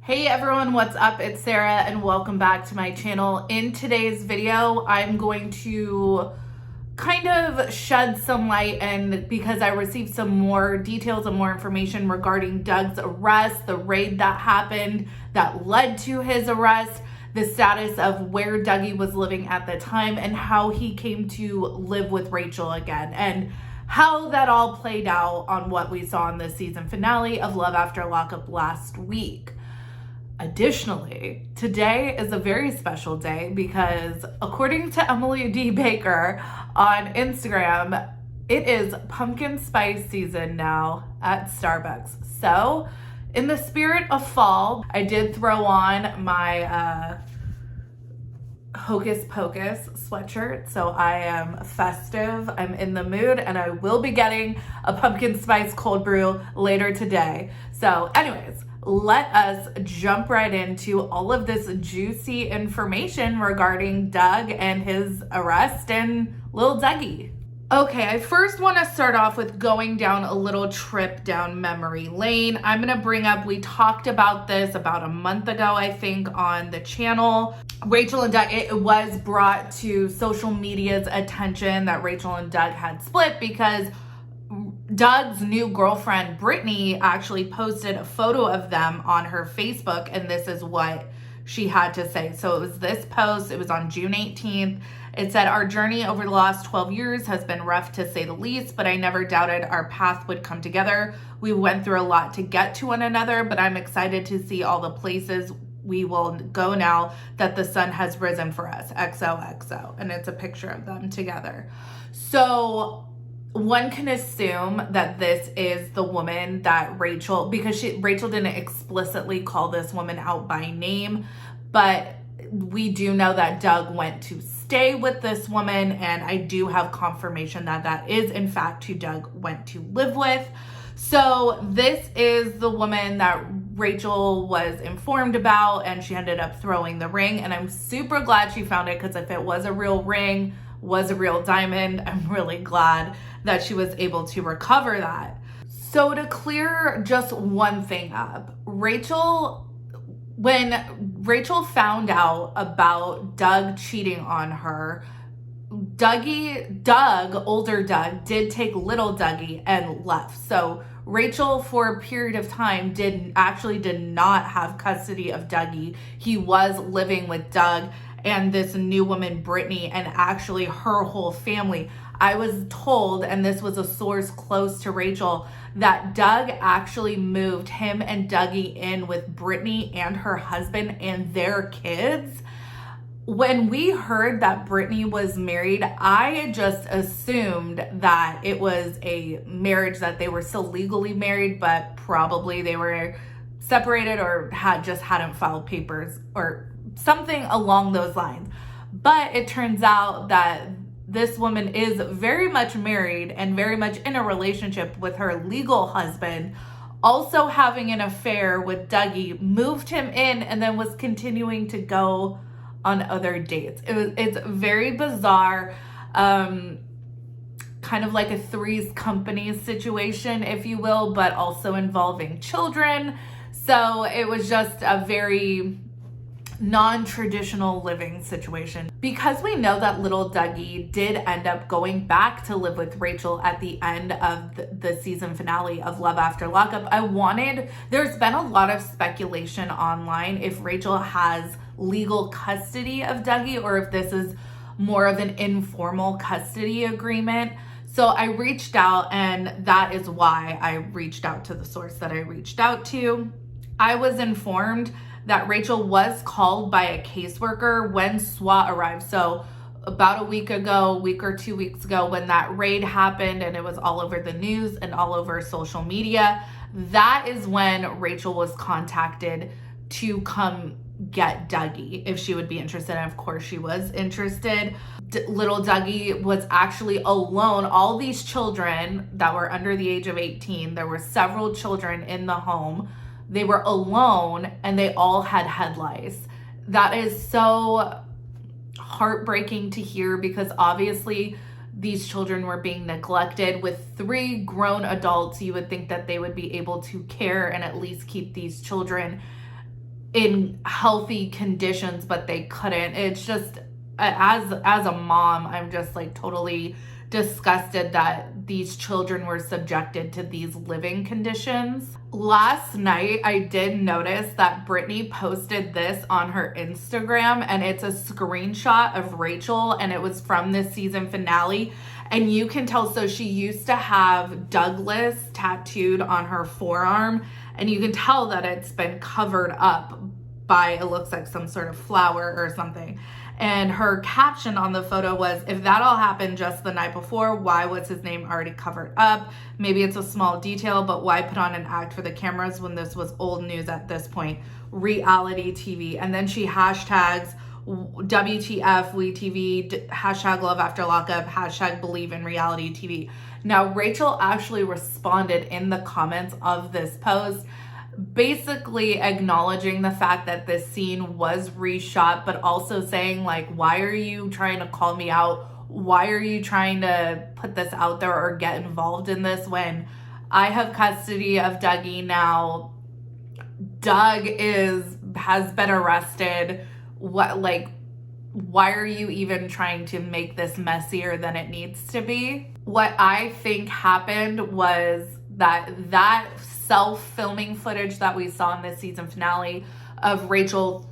Hey everyone, what's up? It's Sarah and welcome back to my channel. In today's video, I'm going to kind of shed some light, and because I received some more details and more information regarding Doug's arrest, the raid that happened that led to his arrest, the status of where Dougie was living at the time, and how he came to live with Rachel again, and how that all played out on what we saw in the season finale of Love After Lockup last week. Additionally, today is a very special day because according to Emily D. Baker on Instagram, it is pumpkin spice season now at Starbucks. So in the spirit of fall, I did throw on my Hocus Pocus sweatshirt. So I am festive, I'm in the mood, and I will be getting a pumpkin spice cold brew later today. So anyways, let us jump right into all of this juicy information regarding Doug and his arrest and Lil Dougie. Okay, I first want to start off with going down a little trip down memory lane. I'm going to bring up, we talked about this about a month ago, I think, on the channel. Rachel and Doug, it was brought to social media's attention that Rachel and Doug had split because Doug's new girlfriend, Brittany, actually posted a photo of them on her Facebook, and this is what she had to say. So it was this post, it was on June 18th. It said, "Our journey over the last 12 years has been rough to say the least, but I never doubted our path would come together. We went through a lot to get to one another, but I'm excited to see all the places we will go now that the sun has risen for us. XOXO." And it's a picture of them together. So one can assume that this is the woman that Rachel, because Rachel didn't explicitly call this woman out by name, but we do know that Doug went to stay with this woman, and I do have confirmation that that is in fact who Doug went to live with. So this is the woman that Rachel was informed about, and she ended up throwing the ring, and I'm super glad she found it, because if it was a real ring, was a real diamond, I'm really glad that she was able to recover that. So to clear just one thing up, when Rachel found out about Doug cheating on her, older Doug, did take little Dougie and left. So Rachel, for a period of time, did not have custody of Dougie. He was living with Doug and this new woman, Brittany, and actually her whole family. I was told, and this was a source close to Rachel, that Doug actually moved him and Dougie in with Brittany and her husband and their kids. When we heard that Brittany was married, I just assumed that it was a marriage, that they were still legally married, but probably they were separated or hadn't filed papers or something along those lines. But it turns out that this woman is very much married and very much in a relationship with her legal husband, also having an affair with Dougie, moved him in, and then was continuing to go on other dates. It's very bizarre, kind of like a Three's Company situation, if you will, but also involving children. So it was just a very non-traditional living situation. Because we know that little Dougie did end up going back to live with Rachel at the end of the season finale of Love After Lockup, there's been a lot of speculation online if Rachel has legal custody of Dougie or if this is more of an informal custody agreement. So I reached out, and that is why I reached out to the source that I reached out to. I was informed that Rachel was called by a caseworker when SWAT arrived. So about a week or 2 weeks ago, when that raid happened and it was all over the news and all over social media, that is when Rachel was contacted to come get Dougie if she would be interested. And of course she was interested. Little Dougie was actually alone. All these children that were under the age of 18, there were several children in the home. They were alone and they all had head lice. That is so heartbreaking to hear, because obviously these children were being neglected. With 3 grown adults, you would think that they would be able to care and at least keep these children in healthy conditions, but they couldn't. It's just, as a mom, I'm just like totally disgusted that these children were subjected to these living conditions. Last night, I did notice that Brittany posted this on her Instagram, and it's a screenshot of Rachel, and it was from this season finale. And you can tell, so she used to have Douglas tattooed on her forearm, and you can tell that it's been covered up by, it looks like some sort of flower or something. And her caption on the photo was, if that all happened just the night before, why was his name already covered up? Maybe it's a small detail, but why put on an act for the cameras when this was old news at this point? Reality TV. And then she hashtags WTF, WeTV, hashtag love after lockup, hashtag believe in reality TV. Now, Rachel actually responded in the comments of this post, basically acknowledging the fact that this scene was reshot, but also saying, like, why are you trying to call me out? Why are you trying to put this out there or get involved in this when I have custody of Dougie now? Doug has been arrested. Why are you even trying to make this messier than it needs to be? What I think happened was that self-filming footage that we saw in this season finale of Rachel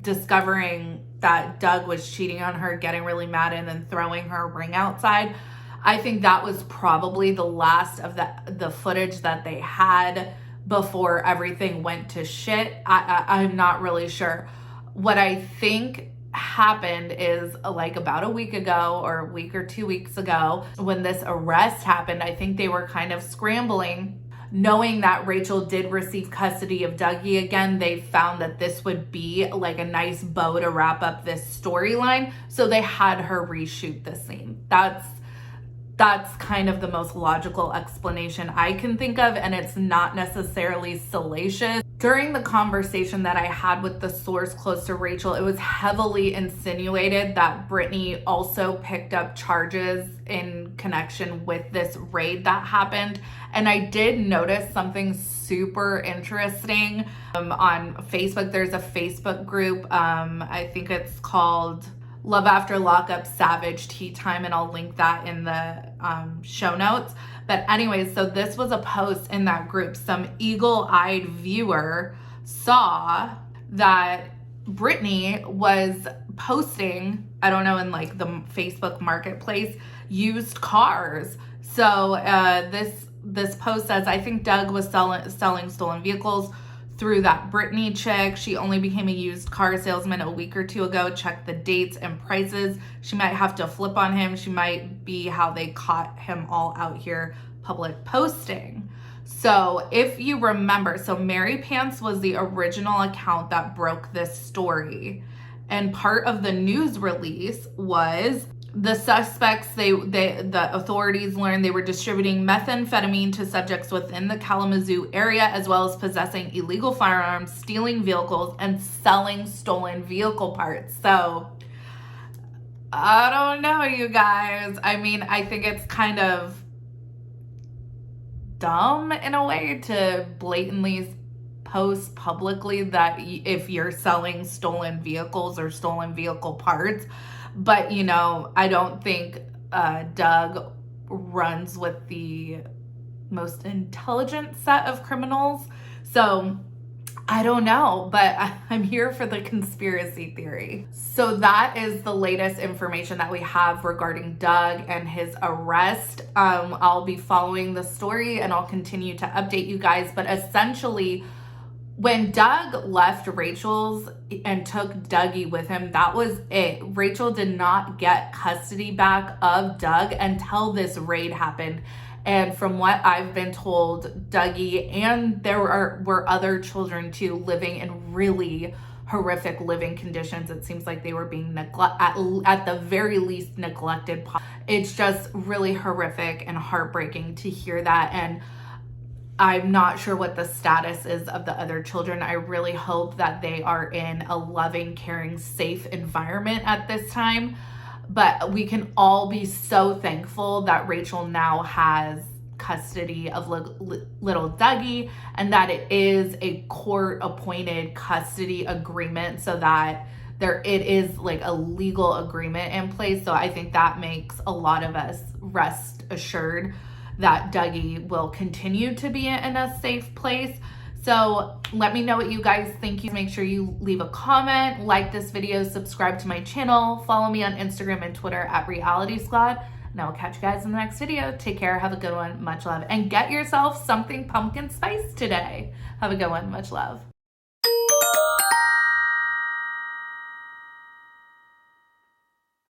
discovering that Doug was cheating on her, getting really mad, and then throwing her ring outside, I think that was probably the last of the footage that they had before everything went to shit. I'm not really sure. What I think happened is, like, about a week ago or a week or 2 weeks ago, when this arrest happened, I think they were kind of scrambling. Knowing that Rachel did receive custody of Dougie again, they found that this would be like a nice bow to wrap up this storyline. So they had her reshoot the scene. That's kind of the most logical explanation I can think of, and it's not necessarily salacious. During the conversation that I had with the source close to Rachel, it was heavily insinuated that Brittany also picked up charges in connection with this raid that happened. And I did notice something super interesting on Facebook. There's a Facebook group, I think it's called Love After Lockup Savage Tea Time, and I'll link that in the show notes. But anyways, so this was a post in that group. Some eagle-eyed viewer saw that Brittany was posting, I don't know, in like the Facebook marketplace, used cars. So this post says, I think Doug was selling stolen vehicles through that Brittany chick. She only became a used car salesman a week or two ago. Check the dates and prices. She might have to flip on him. She might be how they caught him all out here public posting. So if you remember, so Mary Pants was the original account that broke this story. And part of the news release was the suspects, the authorities learned they were distributing methamphetamine to subjects within the Kalamazoo area, as well as possessing illegal firearms, stealing vehicles, and selling stolen vehicle parts. So I don't know, you guys. I mean, I think it's kind of dumb in a way to blatantly post publicly that if you're selling stolen vehicles or stolen vehicle parts. But, you know, I don't think Doug runs with the most intelligent set of criminals. So I don't know, but I'm here for the conspiracy theory. So that is the latest information that we have regarding Doug and his arrest. I'll be following the story and I'll continue to update you guys. But essentially, when Doug left Rachel's and took Dougie with him, that was it. Rachel did not get custody back of Doug until this raid happened. And from what I've been told, Dougie and there were other children too living in really horrific living conditions. It seems like they were being at the very least neglected. It's just really horrific and heartbreaking to hear that. And I'm not sure what the status is of the other children. I really hope that they are in a loving, caring, safe environment at this time. But we can all be so thankful that Rachel now has custody of little Dougie, and that it is a court-appointed custody agreement, so that it is like a legal agreement in place. So I think that makes a lot of us rest assured that Dougie will continue to be in a safe place. So let me know what you guys think. Make sure you leave a comment, like this video, subscribe to my channel, follow me on Instagram and Twitter at Reality Squad, and I will catch you guys in the next video. Take care, have a good one, much love, and get yourself something pumpkin spice today. Have a good one, much love.